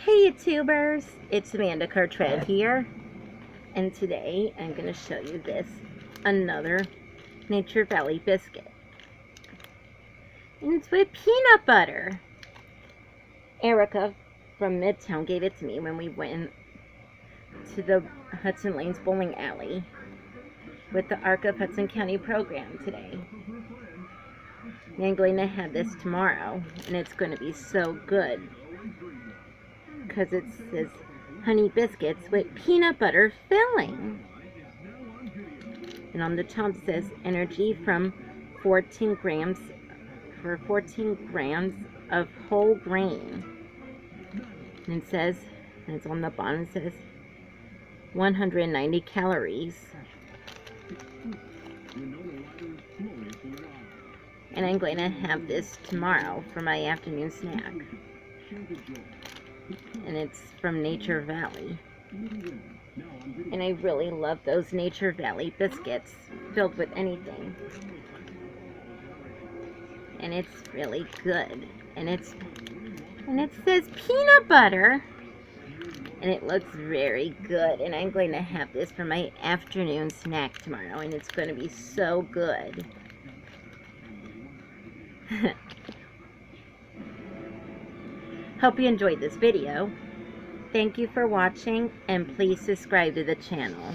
Hey YouTubers, it's Amanda Cartrev here, and today I'm going to show you this, another Nature Valley biscuit. And it's with peanut butter. Erika from Midtown gave it to me when we went to the Hudson Lanes bowling alley with the Arc of Hudson County program today. And I'm going to have this tomorrow, and it's going to be so good. Because it says honey biscuits with peanut butter filling. And on the top it says energy from 14 grams of whole grain. And it says, and it's on the bottom, it says 190 calories. And I'm going to have this tomorrow for my afternoon snack. And it's from Nature Valley. And I really love those Nature Valley biscuits filled with anything. And it's really good. And it says peanut butter. And it looks very good. And I'm going to have this for my afternoon snack tomorrow. And it's going to be so good. Hope you enjoyed this video. Thank you for watching, and please subscribe to the channel.